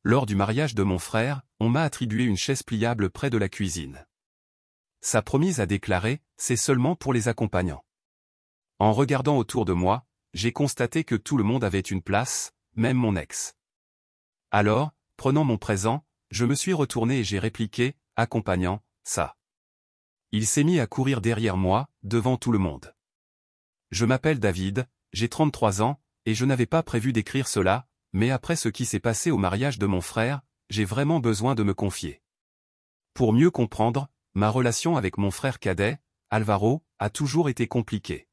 Lors du mariage de mon frère, on m'a attribué une chaise pliable près de la cuisine. Sa promise a déclaré, c'est seulement pour les accompagnants. En regardant autour de moi, j'ai constaté que tout le monde avait une place, même mon ex. Alors, prenant mon présent, je me suis retourné et j'ai répliqué, accompagnant, ça. Il s'est mis à courir derrière moi, devant tout le monde. Je m'appelle David, j'ai 33 ans, et je n'avais pas prévu d'écrire cela, mais après ce qui s'est passé au mariage de mon frère, j'ai vraiment besoin de me confier. Pour mieux comprendre, ma relation avec mon frère cadet, Alvaro, a toujours été compliquée.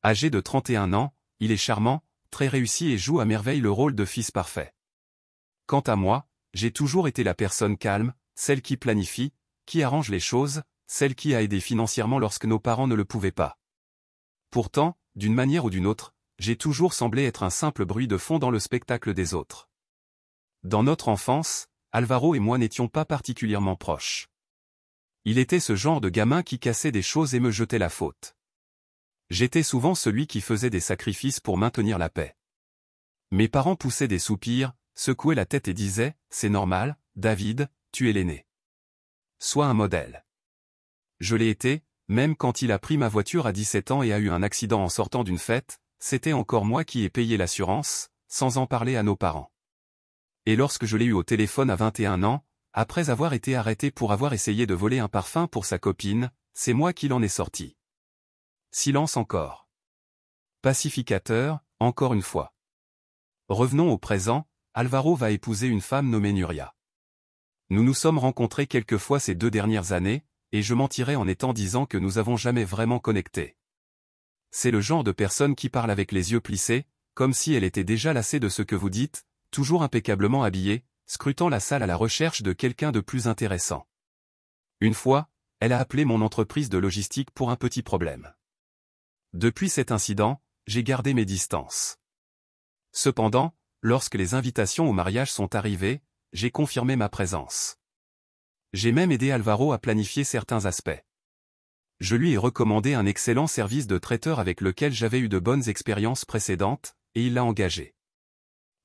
Âgé de 31 ans, il est charmant, très réussi et joue à merveille le rôle de fils parfait. Quant à moi, j'ai toujours été la personne calme, celle qui planifie, qui arrange les choses, celle qui a aidé financièrement lorsque nos parents ne le pouvaient pas. Pourtant, d'une manière ou d'une autre, j'ai toujours semblé être un simple bruit de fond dans le spectacle des autres. Dans notre enfance, Alvaro et moi n'étions pas particulièrement proches. Il était ce genre de gamin qui cassait des choses et me jetait la faute. J'étais souvent celui qui faisait des sacrifices pour maintenir la paix. Mes parents poussaient des soupirs, secouaient la tête et disaient, c'est normal, David, tu es l'aîné. Sois un modèle. Je l'ai été, même quand il a pris ma voiture à 17 ans et a eu un accident en sortant d'une fête, c'était encore moi qui ai payé l'assurance, sans en parler à nos parents. Et lorsque je l'ai eu au téléphone à 21 ans, après avoir été arrêté pour avoir essayé de voler un parfum pour sa copine, c'est moi qui l'en ai sorti. Silence encore. Pacificateur, encore une fois. Revenons au présent, Alvaro va épouser une femme nommée Nuria. Nous nous sommes rencontrés quelques fois ces 2 dernières années, et je mentirais en disant que nous avons jamais vraiment connecté. C'est le genre de personne qui parle avec les yeux plissés, comme si elle était déjà lassée de ce que vous dites, toujours impeccablement habillée, scrutant la salle à la recherche de quelqu'un de plus intéressant. Une fois, elle a appelé mon entreprise de logistique pour un petit problème. Depuis cet incident, j'ai gardé mes distances. Cependant, lorsque les invitations au mariage sont arrivées, j'ai confirmé ma présence. J'ai même aidé Alvaro à planifier certains aspects. Je lui ai recommandé un excellent service de traiteur avec lequel j'avais eu de bonnes expériences précédentes, et il l'a engagé.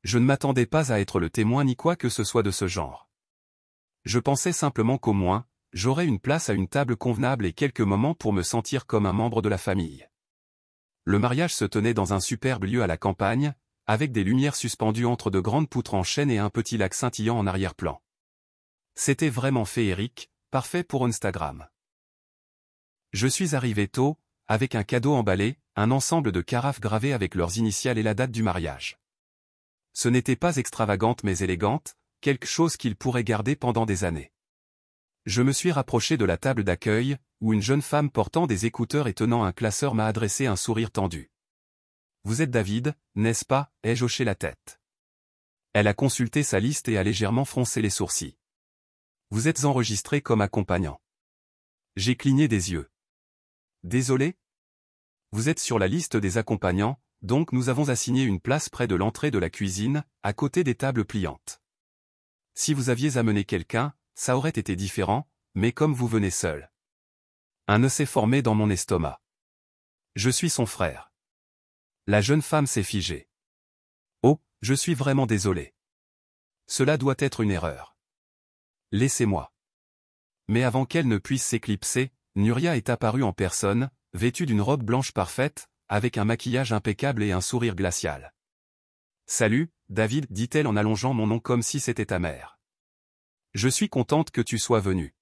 Je ne m'attendais pas à être le témoin ni quoi que ce soit de ce genre. Je pensais simplement qu'au moins, j'aurais une place à une table convenable et quelques moments pour me sentir comme un membre de la famille. Le mariage se tenait dans un superbe lieu à la campagne, avec des lumières suspendues entre de grandes poutres en chêne et un petit lac scintillant en arrière-plan. C'était vraiment féerique, parfait pour Instagram. Je suis arrivé tôt, avec un cadeau emballé, un ensemble de carafes gravées avec leurs initiales et la date du mariage. Ce n'était pas extravagante mais élégante, quelque chose qu'il pourrait garder pendant des années. Je me suis rapproché de la table d'accueil, où une jeune femme portant des écouteurs et tenant un classeur m'a adressé un sourire tendu. « Vous êtes David, n'est-ce pas » ai-je hoché la tête. Elle a consulté sa liste et a légèrement froncé les sourcils. « Vous êtes enregistré comme accompagnant. » J'ai cligné des yeux. « Désolé ? Vous êtes sur la liste des accompagnants, donc nous avons assigné une place près de l'entrée de la cuisine, à côté des tables pliantes. Si vous aviez amené quelqu'un, ça aurait été différent, mais comme vous venez seul. » Un nœud s'est formé dans mon estomac. Je suis son frère. La jeune femme s'est figée. Oh, je suis vraiment désolé. Cela doit être une erreur. Laissez-moi. Mais avant qu'elle ne puisse s'éclipser, Nuria est apparue en personne, vêtue d'une robe blanche parfaite, avec un maquillage impeccable et un sourire glacial. « Salut, David, dit-elle en allongeant mon nom comme si c'était ta mère. Je suis contente que tu sois venu. »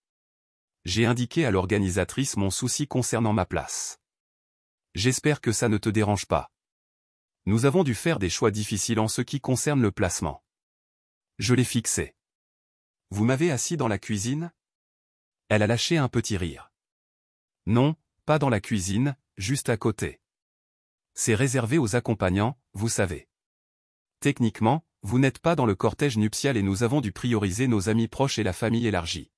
J'ai indiqué à l'organisatrice mon souci concernant ma place. « J'espère que ça ne te dérange pas. Nous avons dû faire des choix difficiles en ce qui concerne le placement. » Je l'ai fixé. « Vous m'avez assis dans la cuisine ?» Elle a lâché un petit rire. « Non, pas dans la cuisine, juste à côté. C'est réservé aux accompagnants, vous savez. Techniquement, vous n'êtes pas dans le cortège nuptial et nous avons dû prioriser nos amis proches et la famille élargie.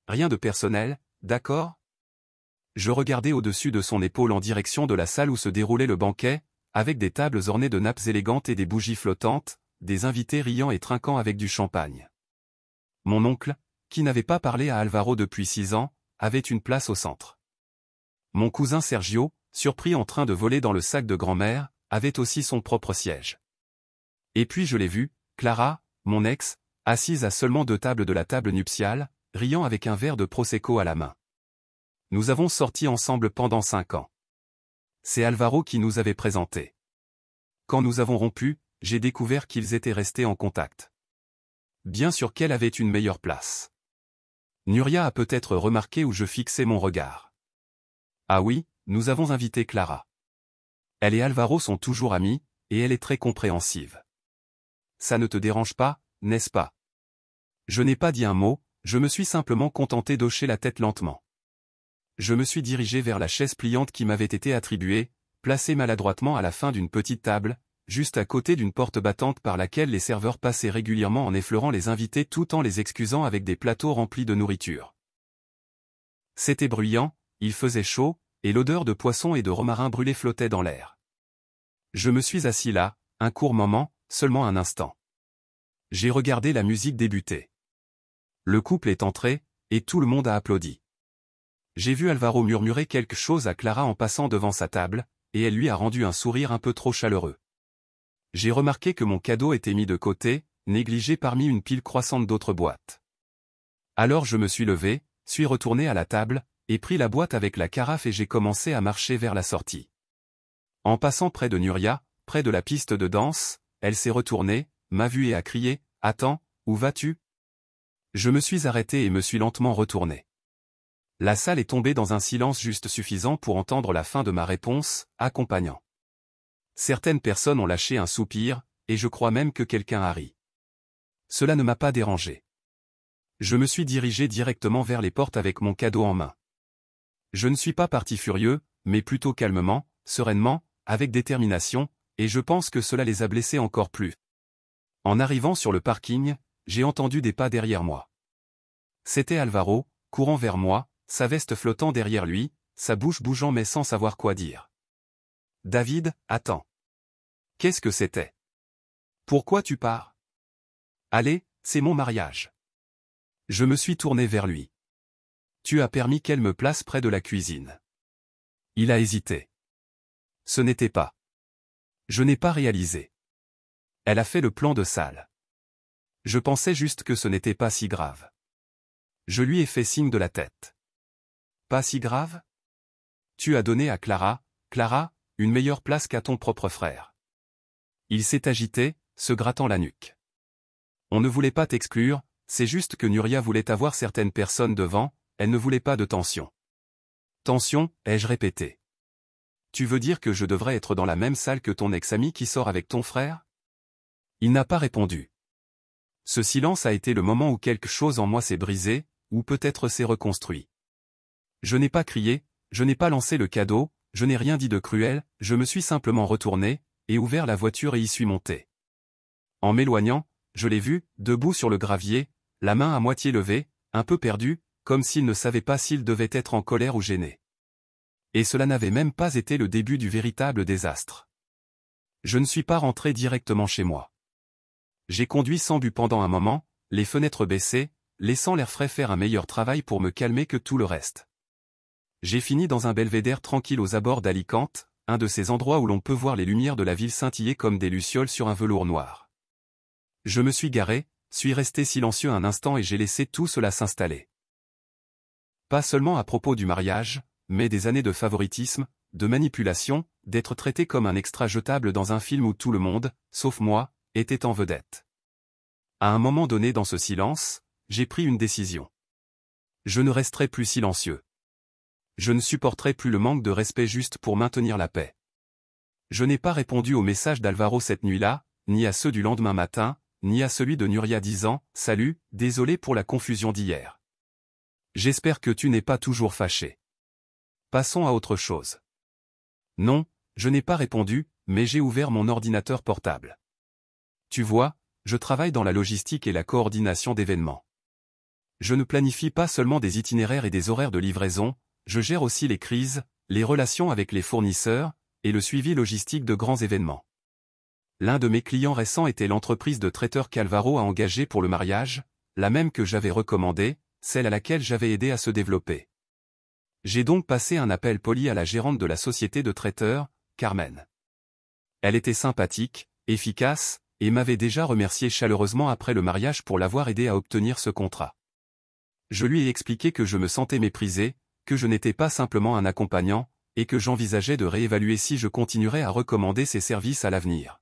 Rien de personnel, d'accord ? » Je regardais au-dessus de son épaule en direction de la salle où se déroulait le banquet, avec des tables ornées de nappes élégantes et des bougies flottantes, des invités riant et trinquant avec du champagne. Mon oncle, qui n'avait pas parlé à Alvaro depuis 6 ans, avait une place au centre. Mon cousin Sergio, surpris en train de voler dans le sac de grand-mère, avait aussi son propre siège. Et puis je l'ai vue, Clara, mon ex, assise à seulement 2 tables de la table nuptiale, riant avec un verre de Prosecco à la main. Nous avons sorti ensemble pendant 5 ans. C'est Alvaro qui nous avait présentés. Quand nous avons rompu, j'ai découvert qu'ils étaient restés en contact. Bien sûr qu'elle avait une meilleure place. Nuria a peut-être remarqué où je fixais mon regard. Ah oui, nous avons invité Clara. Elle et Alvaro sont toujours amis, et elle est très compréhensive. Ça ne te dérange pas, n'est-ce pas? Je n'ai pas dit un mot, je me suis simplement contenté d'hocher la tête lentement. Je me suis dirigé vers la chaise pliante qui m'avait été attribuée, placée maladroitement à la fin d'une petite table, juste à côté d'une porte battante par laquelle les serveurs passaient régulièrement en effleurant les invités tout en les excusant avec des plateaux remplis de nourriture. C'était bruyant, il faisait chaud, et l'odeur de poisson et de romarin brûlé flottait dans l'air. Je me suis assis là, un court moment, seulement un instant. J'ai regardé la musique débuter. Le couple est entré, et tout le monde a applaudi. J'ai vu Alvaro murmurer quelque chose à Clara en passant devant sa table, et elle lui a rendu un sourire un peu trop chaleureux. J'ai remarqué que mon cadeau était mis de côté, négligé parmi une pile croissante d'autres boîtes. Alors je me suis levé, suis retourné à la table, et pris la boîte avec la carafe et j'ai commencé à marcher vers la sortie. En passant près de Nuria, près de la piste de danse, elle s'est retournée, m'a vu et a crié « Attends, où vas-tu » Je me suis arrêté et me suis lentement retourné. La salle est tombée dans un silence juste suffisant pour entendre la fin de ma réponse, accompagnant. Certaines personnes ont lâché un soupir, et je crois même que quelqu'un a ri. Cela ne m'a pas dérangé. Je me suis dirigé directement vers les portes avec mon cadeau en main. Je ne suis pas parti furieux, mais plutôt calmement, sereinement, avec détermination, et je pense que cela les a blessés encore plus. En arrivant sur le parking, j'ai entendu des pas derrière moi. C'était Alvaro, courant vers moi, sa veste flottant derrière lui, sa bouche bougeant mais sans savoir quoi dire. « David, attends. Qu'est-ce que c'était? Pourquoi tu pars? Allez, c'est mon mariage. » Je me suis tourné vers lui. « Tu as permis qu'elle me place près de la cuisine. » Il a hésité. Ce n'était pas. Je n'ai pas réalisé. Elle a fait le plan de salle. Je pensais juste que ce n'était pas si grave. Je lui ai fait signe de la tête. Pas si grave? Tu as donné à Clara, une meilleure place qu'à ton propre frère. Il s'est agité, se grattant la nuque. On ne voulait pas t'exclure, c'est juste que Nuria voulait avoir certaines personnes devant, elle ne voulait pas de tension. Tension, ai-je répété. Tu veux dire que je devrais être dans la même salle que ton ex-ami qui sort avec ton frère? Il n'a pas répondu. Ce silence a été le moment où quelque chose en moi s'est brisé, ou peut-être s'est reconstruit. Je n'ai pas crié, je n'ai pas lancé le cadeau, je n'ai rien dit de cruel, je me suis simplement retourné, et ouvert la voiture et y suis monté. En m'éloignant, je l'ai vu, debout sur le gravier, la main à moitié levée, un peu perdu, comme s'il ne savait pas s'il devait être en colère ou gêné. Et cela n'avait même pas été le début du véritable désastre. Je ne suis pas rentré directement chez moi. J'ai conduit sans but pendant un moment, les fenêtres baissées, laissant l'air frais faire un meilleur travail pour me calmer que tout le reste. J'ai fini dans un belvédère tranquille aux abords d'Alicante, un de ces endroits où l'on peut voir les lumières de la ville scintiller comme des lucioles sur un velours noir. Je me suis garé, suis resté silencieux un instant et j'ai laissé tout cela s'installer. Pas seulement à propos du mariage, mais des années de favoritisme, de manipulation, d'être traité comme un extra jetable dans un film où tout le monde, sauf moi, était en vedette. À un moment donné dans ce silence, j'ai pris une décision. Je ne resterai plus silencieux. Je ne supporterai plus le manque de respect juste pour maintenir la paix. Je n'ai pas répondu au message d'Alvaro cette nuit-là, ni à ceux du lendemain matin, ni à celui de Nuria disant « Salut, désolé pour la confusion d'hier. J'espère que tu n'es pas toujours fâché. Passons à autre chose. » Non, je n'ai pas répondu, mais j'ai ouvert mon ordinateur portable. Tu vois, je travaille dans la logistique et la coordination d'événements. Je ne planifie pas seulement des itinéraires et des horaires de livraison, je gère aussi les crises, les relations avec les fournisseurs, et le suivi logistique de grands événements. L'un de mes clients récents était l'entreprise de traiteurs qu'Alvaro a engagée pour le mariage, la même que j'avais recommandée, celle à laquelle j'avais aidé à se développer. J'ai donc passé un appel poli à la gérante de la société de traiteurs, Carmen. Elle était sympathique, efficace, et m'avait déjà remercié chaleureusement après le mariage pour l'avoir aidé à obtenir ce contrat. Je lui ai expliqué que je me sentais méprisé, que je n'étais pas simplement un accompagnant, et que j'envisageais de réévaluer si je continuerais à recommander ses services à l'avenir.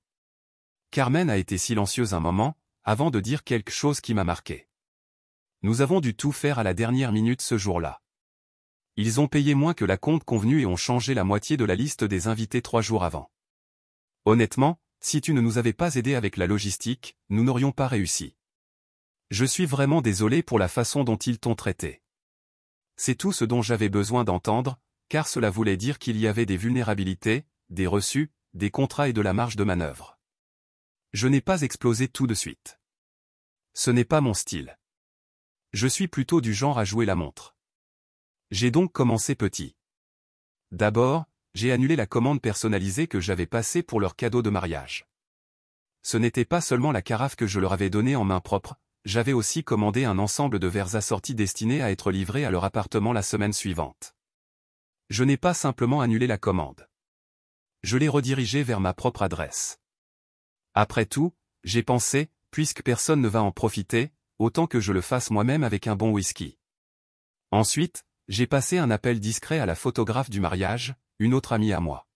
Carmen a été silencieuse un moment, avant de dire quelque chose qui m'a marqué. Nous avons dû tout faire à la dernière minute ce jour-là. Ils ont payé moins que la compte convenue et ont changé la moitié de la liste des invités 3 jours avant. Honnêtement, si tu ne nous avais pas aidés avec la logistique, nous n'aurions pas réussi. Je suis vraiment désolé pour la façon dont ils t'ont traité. C'est tout ce dont j'avais besoin d'entendre, car cela voulait dire qu'il y avait des vulnérabilités, des reçus, des contrats et de la marge de manœuvre. Je n'ai pas explosé tout de suite. Ce n'est pas mon style. Je suis plutôt du genre à jouer la montre. J'ai donc commencé petit. D'abord, j'ai annulé la commande personnalisée que j'avais passée pour leur cadeau de mariage. Ce n'était pas seulement la carafe que je leur avais donnée en main propre, j'avais aussi commandé un ensemble de verres assortis destinés à être livrés à leur appartement la semaine suivante. Je n'ai pas simplement annulé la commande. Je l'ai redirigée vers ma propre adresse. Après tout, j'ai pensé, puisque personne ne va en profiter, autant que je le fasse moi-même avec un bon whisky. Ensuite, j'ai passé un appel discret à la photographe du mariage, une autre amie à moi.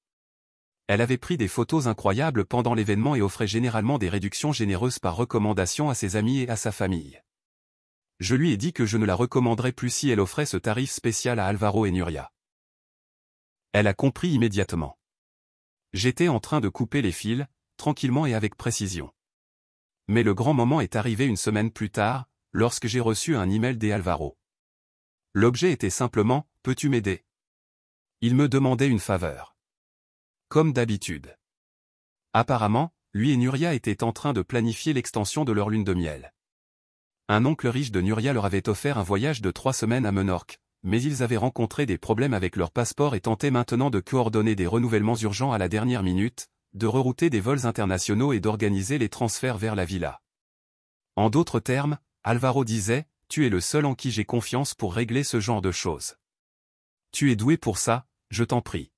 Elle avait pris des photos incroyables pendant l'événement et offrait généralement des réductions généreuses par recommandation à ses amis et à sa famille. Je lui ai dit que je ne la recommanderais plus si elle offrait ce tarif spécial à Alvaro et Nuria. Elle a compris immédiatement. J'étais en train de couper les fils, tranquillement et avec précision. Mais le grand moment est arrivé une semaine plus tard, lorsque j'ai reçu un email d'Alvaro. L'objet était simplement « Peux-tu m'aider ?» Il me demandait une faveur. Comme d'habitude. Apparemment, lui et Nuria étaient en train de planifier l'extension de leur lune de miel. Un oncle riche de Nuria leur avait offert un voyage de 3 semaines à Menorque, mais ils avaient rencontré des problèmes avec leur passeport et tentaient maintenant de coordonner des renouvellements urgents à la dernière minute, de rerouter des vols internationaux et d'organiser les transferts vers la villa. En d'autres termes, Alvaro disait, « Tu es le seul en qui j'ai confiance pour régler ce genre de choses. Tu es doué pour ça, je t'en prie. »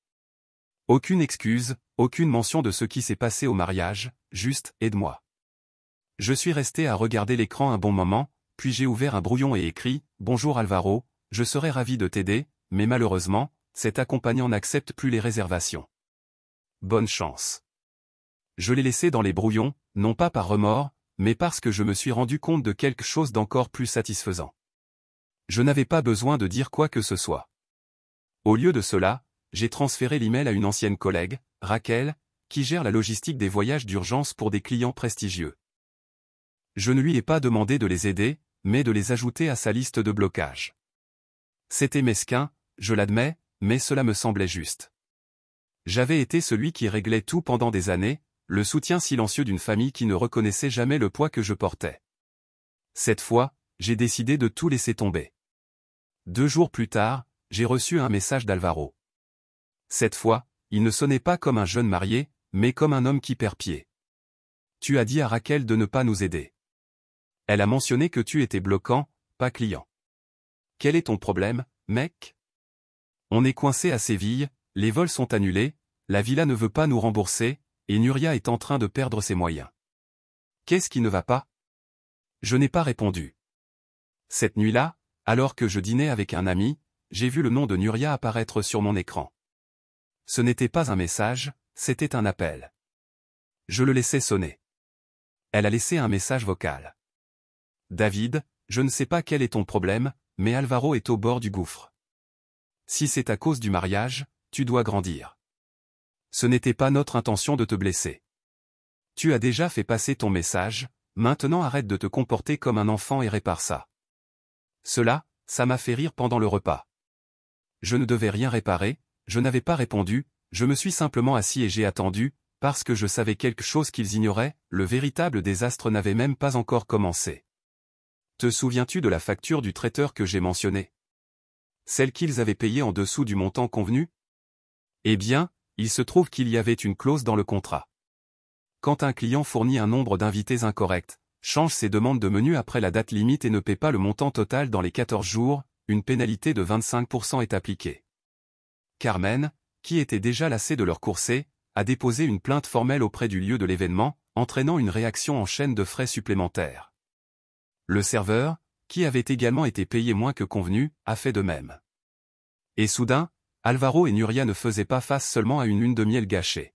Aucune excuse, aucune mention de ce qui s'est passé au mariage, juste « Aide-moi ». Je suis resté à regarder l'écran un bon moment, puis j'ai ouvert un brouillon et écrit « Bonjour Alvaro, je serais ravi de t'aider, mais malheureusement, cet accompagnant n'accepte plus les réservations. Bonne chance. » Je l'ai laissé dans les brouillons, non pas par remords, mais parce que je me suis rendu compte de quelque chose d'encore plus satisfaisant. Je n'avais pas besoin de dire quoi que ce soit. Au lieu de cela, j'ai transféré l'email à une ancienne collègue, Raquel, qui gère la logistique des voyages d'urgence pour des clients prestigieux. Je ne lui ai pas demandé de les aider, mais de les ajouter à sa liste de blocage. C'était mesquin, je l'admets, mais cela me semblait juste. J'avais été celui qui réglait tout pendant des années, le soutien silencieux d'une famille qui ne reconnaissait jamais le poids que je portais. Cette fois, j'ai décidé de tout laisser tomber. 2 jours plus tard, j'ai reçu un message d'Alvaro. Cette fois, il ne sonnait pas comme un jeune marié, mais comme un homme qui perd pied. Tu as dit à Raquel de ne pas nous aider. Elle a mentionné que tu étais bloquant, pas client. Quel est ton problème, mec? On est coincé à Séville, les vols sont annulés, la villa ne veut pas nous rembourser, et Nuria est en train de perdre ses moyens. Qu'est-ce qui ne va pas? Je n'ai pas répondu. Cette nuit-là, alors que je dînais avec un ami, j'ai vu le nom de Nuria apparaître sur mon écran. Ce n'était pas un message, c'était un appel. Je le laissais sonner. Elle a laissé un message vocal. David, je ne sais pas quel est ton problème, mais Alvaro est au bord du gouffre. Si c'est à cause du mariage, tu dois grandir. Ce n'était pas notre intention de te blesser. Tu as déjà fait passer ton message, maintenant arrête de te comporter comme un enfant et répare ça. Cela, ça m'a fait rire pendant le repas. Je ne devais rien réparer, je n'avais pas répondu, je me suis simplement assis et j'ai attendu, parce que je savais quelque chose qu'ils ignoraient, le véritable désastre n'avait même pas encore commencé. Te souviens-tu de la facture du traiteur que j'ai mentionnée? Celle qu'ils avaient payée en dessous du montant convenu? Eh bien, il se trouve qu'il y avait une clause dans le contrat. Quand un client fournit un nombre d'invités incorrect, change ses demandes de menu après la date limite et ne paie pas le montant total dans les 14 jours, une pénalité de 25% est appliquée. Carmen, qui était déjà lassée de leur courser, a déposé une plainte formelle auprès du lieu de l'événement, entraînant une réaction en chaîne de frais supplémentaires. Le serveur, qui avait également été payé moins que convenu, a fait de même. Et soudain, Alvaro et Nuria ne faisaient pas face seulement à une lune de miel gâchée.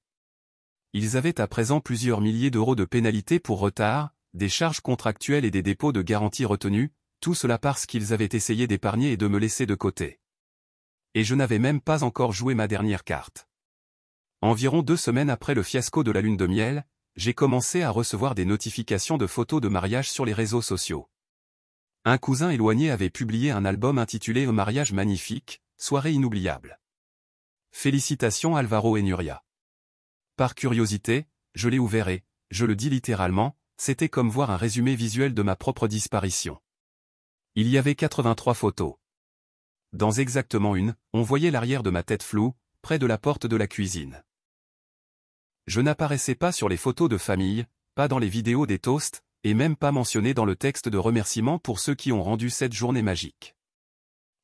Ils avaient à présent plusieurs milliers d'euros de pénalités pour retard, des charges contractuelles et des dépôts de garantie retenus, tout cela parce qu'ils avaient essayé d'épargner et de me laisser de côté. Et je n'avais même pas encore joué ma dernière carte. Environ 2 semaines après le fiasco de la lune de miel, j'ai commencé à recevoir des notifications de photos de mariage sur les réseaux sociaux. Un cousin éloigné avait publié un album intitulé « Un mariage magnifique, soirée inoubliable ». Félicitations Alvaro et Nuria. Par curiosité, je l'ai ouvert et, je le dis littéralement, c'était comme voir un résumé visuel de ma propre disparition. Il y avait 83 photos. Dans exactement une, on voyait l'arrière de ma tête floue, près de la porte de la cuisine. Je n'apparaissais pas sur les photos de famille, pas dans les vidéos des toasts, et même pas mentionné dans le texte de remerciement pour ceux qui ont rendu cette journée magique.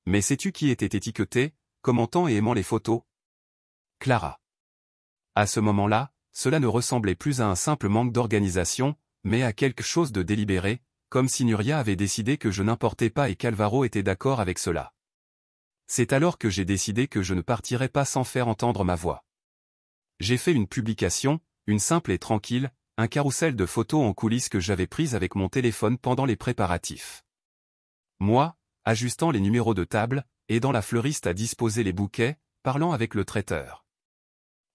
Mais sais-tu qui était étiqueté, commentant et aimant les photos? Clara. À ce moment-là, cela ne ressemblait plus à un simple manque d'organisation, mais à quelque chose de délibéré, comme si Nuria avait décidé que je n'importais pas et qu'Alvaro était d'accord avec cela. C'est alors que j'ai décidé que je ne partirais pas sans faire entendre ma voix. J'ai fait une publication, une simple et tranquille, un carrousel de photos en coulisses que j'avais prises avec mon téléphone pendant les préparatifs. Moi, ajustant les numéros de table, aidant la fleuriste à disposer les bouquets, parlant avec le traiteur.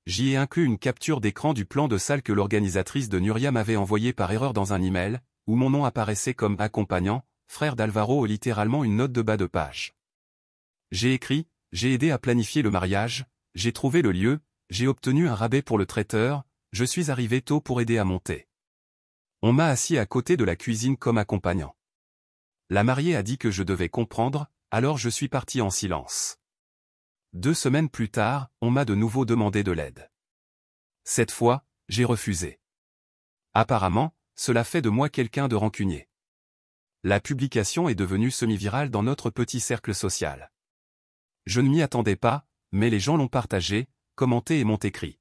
J'y ai inclus une capture d'écran du plan de salle que l'organisatrice de Nuria m'avait envoyé par erreur dans un email, où mon nom apparaissait comme accompagnant, frère d'Alvaro, littéralement une note de bas de page. J'ai écrit, j'ai aidé à planifier le mariage, j'ai trouvé le lieu, j'ai obtenu un rabais pour le traiteur, je suis arrivé tôt pour aider à monter. On m'a assis à côté de la cuisine comme accompagnant. La mariée a dit que je devais comprendre, alors je suis parti en silence. 2 semaines plus tard, on m'a de nouveau demandé de l'aide. Cette fois, j'ai refusé. Apparemment, cela fait de moi quelqu'un de rancunier. La publication est devenue semi-virale dans notre petit cercle social. Je ne m'y attendais pas, mais les gens l'ont partagé, commenté et m'ont écrit.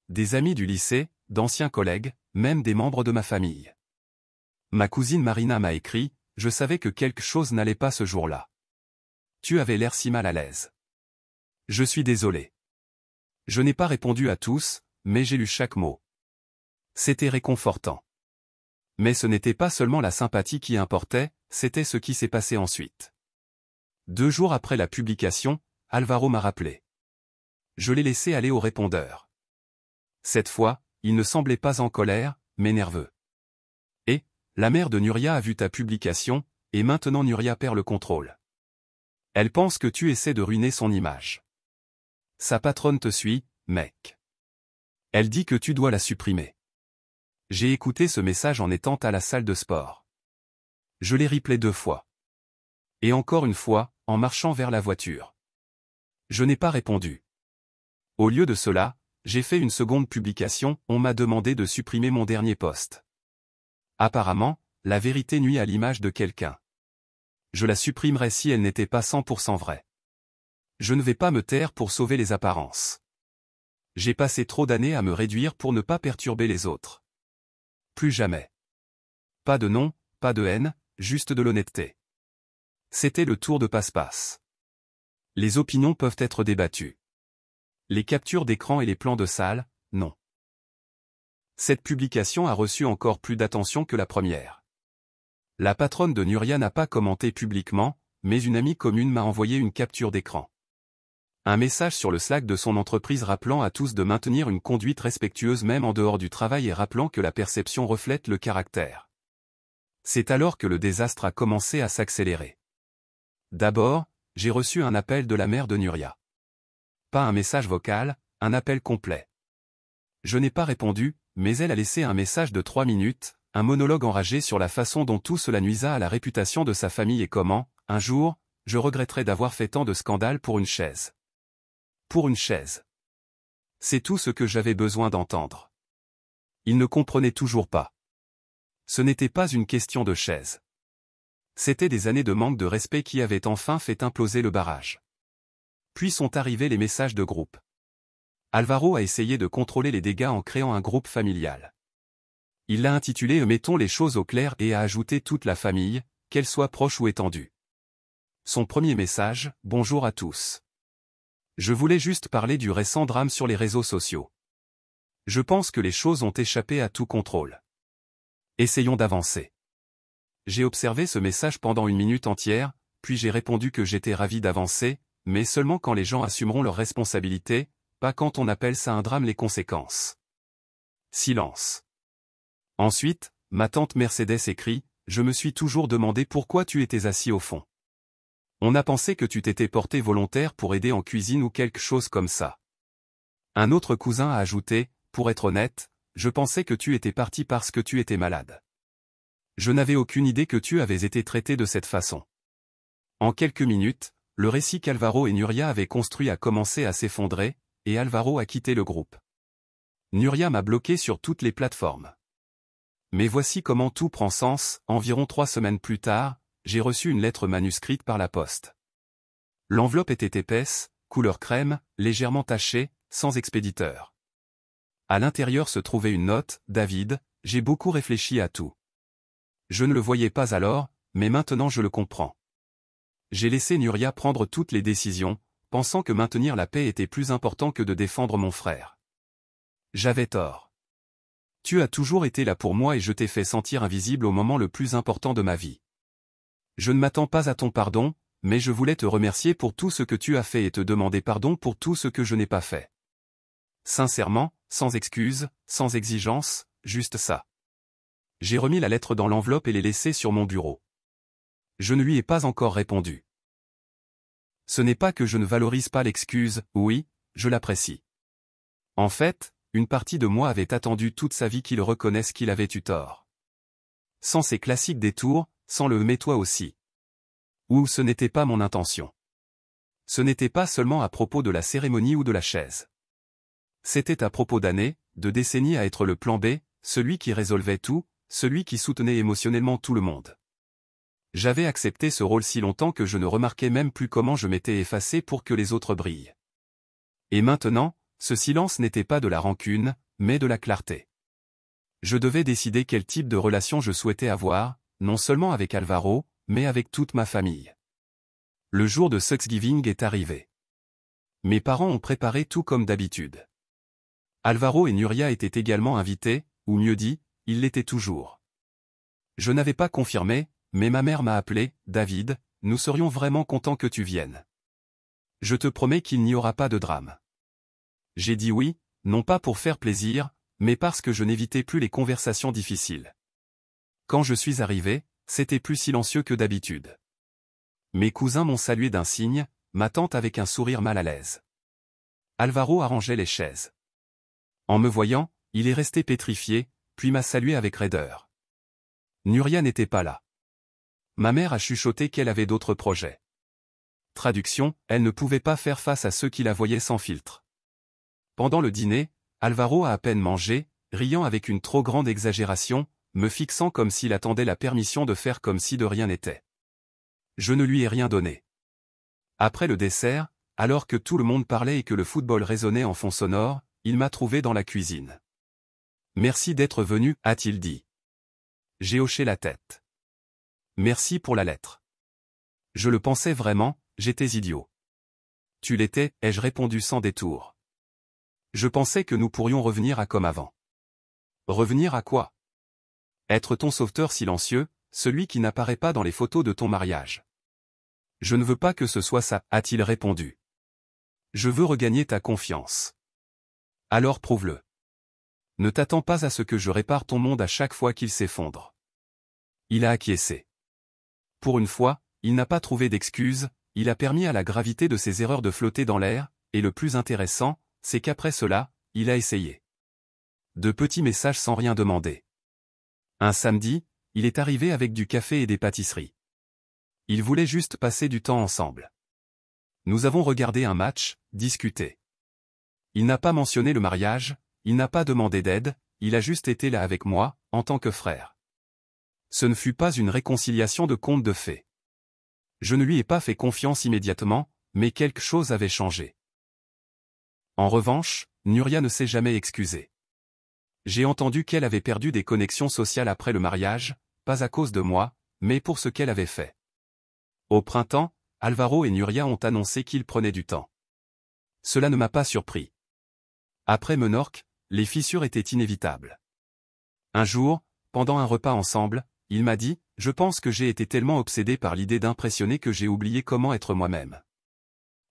Des amis du lycée, d'anciens collègues, même des membres de ma famille. Ma cousine Marina m'a écrit, je savais que quelque chose n'allait pas ce jour-là. Tu avais l'air si mal à l'aise. Je suis désolé. Je n'ai pas répondu à tous, mais j'ai lu chaque mot. C'était réconfortant. Mais ce n'était pas seulement la sympathie qui importait, c'était ce qui s'est passé ensuite. 2 jours après la publication, Alvaro m'a rappelé. Je l'ai laissé aller au répondeur. Cette fois, il ne semblait pas en colère, mais nerveux. Et, la mère de Nuria a vu ta publication, et maintenant Nuria perd le contrôle. Elle pense que tu essaies de ruiner son image. Sa patronne te suit, mec. Elle dit que tu dois la supprimer. J'ai écouté ce message en étant à la salle de sport. Je l'ai replay 2 fois. Et encore une fois, en marchant vers la voiture. Je n'ai pas répondu. Au lieu de cela, j'ai fait une seconde publication, on m'a demandé de supprimer mon dernier post. Apparemment, la vérité nuit à l'image de quelqu'un. Je la supprimerai si elle n'était pas 100% vraie. Je ne vais pas me taire pour sauver les apparences. J'ai passé trop d'années à me réduire pour ne pas perturber les autres. Plus jamais. Pas de nom, pas de haine, juste de l'honnêteté. C'était le tour de passe-passe. Les opinions peuvent être débattues. Les captures d'écran et les plans de salle, non. Cette publication a reçu encore plus d'attention que la première. La patronne de Nuria n'a pas commenté publiquement, mais une amie commune m'a envoyé une capture d'écran. Un message sur le Slack de son entreprise rappelant à tous de maintenir une conduite respectueuse même en dehors du travail et rappelant que la perception reflète le caractère. C'est alors que le désastre a commencé à s'accélérer. D'abord, j'ai reçu un appel de la mère de Nuria. Pas un message vocal, un appel complet. Je n'ai pas répondu, mais elle a laissé un message de 3 minutes, un monologue enragé sur la façon dont tout cela nuisa à la réputation de sa famille et comment, un jour, je regretterai d'avoir fait tant de scandales pour une chaise. Pour une chaise. C'est tout ce que j'avais besoin d'entendre. Il ne comprenait toujours pas. Ce n'était pas une question de chaise. C'étaient des années de manque de respect qui avaient enfin fait imploser le barrage. Puis sont arrivés les messages de groupe. Alvaro a essayé de contrôler les dégâts en créant un groupe familial. Il l'a intitulé Mettons les choses au clair et a ajouté toute la famille, qu'elle soit proche ou étendue. Son premier message, bonjour à tous. Je voulais juste parler du récent drame sur les réseaux sociaux. Je pense que les choses ont échappé à tout contrôle. Essayons d'avancer. J'ai observé ce message pendant 1 minute entière, puis j'ai répondu que j'étais ravi d'avancer, mais seulement quand les gens assumeront leurs responsabilités, pas quand on appelle ça un drame les conséquences. Silence. Ensuite, ma tante Mercedes écrit, je me suis toujours demandé pourquoi tu étais assis au fond. On a pensé que tu t'étais porté volontaire pour aider en cuisine ou quelque chose comme ça. Un autre cousin a ajouté, pour être honnête, je pensais que tu étais parti parce que tu étais malade. Je n'avais aucune idée que tu avais été traité de cette façon. En quelques minutes, le récit qu'Alvaro et Nuria avaient construit a commencé à s'effondrer, et Alvaro a quitté le groupe. Nuria m'a bloqué sur toutes les plateformes. Mais voici comment tout prend sens, environ 3 semaines plus tard, j'ai reçu une lettre manuscrite par la poste. L'enveloppe était épaisse, couleur crème, légèrement tachée, sans expéditeur. À l'intérieur se trouvait une note, David, j'ai beaucoup réfléchi à tout. Je ne le voyais pas alors, mais maintenant je le comprends. J'ai laissé Nuria prendre toutes les décisions, pensant que maintenir la paix était plus important que de défendre mon frère. J'avais tort. Tu as toujours été là pour moi et je t'ai fait sentir invisible au moment le plus important de ma vie. Je ne m'attends pas à ton pardon, mais je voulais te remercier pour tout ce que tu as fait et te demander pardon pour tout ce que je n'ai pas fait. Sincèrement, sans excuse, sans exigence, juste ça. J'ai remis la lettre dans l'enveloppe et l'ai laissée sur mon bureau. Je ne lui ai pas encore répondu. Ce n'est pas que je ne valorise pas l'excuse, oui, je l'apprécie. En fait, une partie de moi avait attendu toute sa vie qu'il reconnaisse qu'il avait eu tort. Sans ces classiques détours, sans le « mais toi aussi ». Ou ce n'était pas mon intention. Ce n'était pas seulement à propos de la cérémonie ou de la chaise. C'était à propos d'années, de décennies à être le plan B, celui qui résolvait tout, celui qui soutenait émotionnellement tout le monde. J'avais accepté ce rôle si longtemps que je ne remarquais même plus comment je m'étais effacé pour que les autres brillent. Et maintenant, ce silence n'était pas de la rancune, mais de la clarté. Je devais décider quel type de relation je souhaitais avoir, non seulement avec Alvaro, mais avec toute ma famille. Le jour de Thanksgiving est arrivé. Mes parents ont préparé tout comme d'habitude. Alvaro et Nuria étaient également invités, ou mieux dit, ils l'étaient toujours. Je n'avais pas confirmé, mais ma mère m'a appelé, David, nous serions vraiment contents que tu viennes. Je te promets qu'il n'y aura pas de drame. J'ai dit oui, non pas pour faire plaisir, mais parce que je n'évitais plus les conversations difficiles. Quand je suis arrivé, c'était plus silencieux que d'habitude. Mes cousins m'ont salué d'un signe, ma tante avec un sourire mal à l'aise. Alvaro arrangeait les chaises. En me voyant, il est resté pétrifié, puis m'a salué avec raideur. Nuria n'était pas là. Ma mère a chuchoté qu'elle avait d'autres projets. Traduction, elle ne pouvait pas faire face à ceux qui la voyaient sans filtre. Pendant le dîner, Alvaro a à peine mangé, riant avec une trop grande exagération, me fixant comme s'il attendait la permission de faire comme si de rien n'était. Je ne lui ai rien donné. Après le dessert, alors que tout le monde parlait et que le football résonnait en fond sonore, il m'a trouvé dans la cuisine. « Merci d'être venu », a-t-il dit. J'ai hoché la tête. « Merci pour la lettre. Je le pensais vraiment, j'étais idiot. »« Tu l'étais », ai-je répondu sans détour. Je pensais que nous pourrions revenir à comme avant. Revenir à quoi? Être ton sauveteur silencieux, celui qui n'apparaît pas dans les photos de ton mariage. Je ne veux pas que ce soit ça, a-t-il répondu. Je veux regagner ta confiance. Alors prouve-le. Ne t'attends pas à ce que je répare ton monde à chaque fois qu'il s'effondre. Il a acquiescé. Pour une fois, il n'a pas trouvé d'excuses, il a permis à la gravité de ses erreurs de flotter dans l'air, et le plus intéressant, c'est qu'après cela, il a essayé. De petits messages sans rien demander. Un samedi, il est arrivé avec du café et des pâtisseries. Il voulait juste passer du temps ensemble. Nous avons regardé un match, discuté. Il n'a pas mentionné le mariage, il n'a pas demandé d'aide, il a juste été là avec moi, en tant que frère. Ce ne fut pas une réconciliation de conte de fées. Je ne lui ai pas fait confiance immédiatement, mais quelque chose avait changé. En revanche, Nuria ne s'est jamais excusée. J'ai entendu qu'elle avait perdu des connexions sociales après le mariage, pas à cause de moi, mais pour ce qu'elle avait fait. Au printemps, Alvaro et Nuria ont annoncé qu'ils prenaient du temps. Cela ne m'a pas surpris. Après Menorque, les fissures étaient inévitables. Un jour, pendant un repas ensemble, il m'a dit « Je pense que j'ai été tellement obsédé par l'idée d'impressionner que j'ai oublié comment être moi-même. »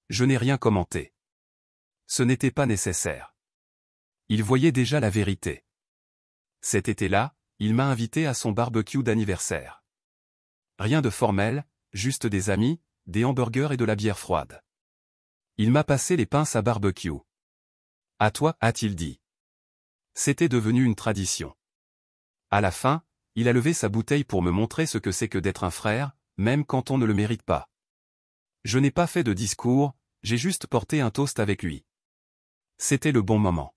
Je n'ai rien commenté. Ce n'était pas nécessaire. Il voyait déjà la vérité. Cet été-là, il m'a invité à son barbecue d'anniversaire. Rien de formel, juste des amis, des hamburgers et de la bière froide. Il m'a passé les pinces à barbecue. « À toi, a-t-il dit. » C'était devenu une tradition. À la fin, il a levé sa bouteille pour me montrer ce que c'est que d'être un frère, même quand on ne le mérite pas. Je n'ai pas fait de discours, j'ai juste porté un toast avec lui. C'était le bon moment.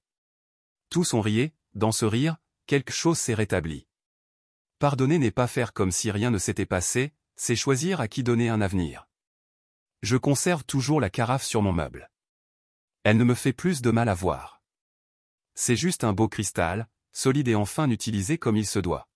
Tous ont rié, dans ce rire, quelque chose s'est rétabli. Pardonner n'est pas faire comme si rien ne s'était passé, c'est choisir à qui donner un avenir. Je conserve toujours la carafe sur mon meuble. Elle ne me fait plus de mal à voir. C'est juste un beau cristal, solide et enfin utilisé comme il se doit.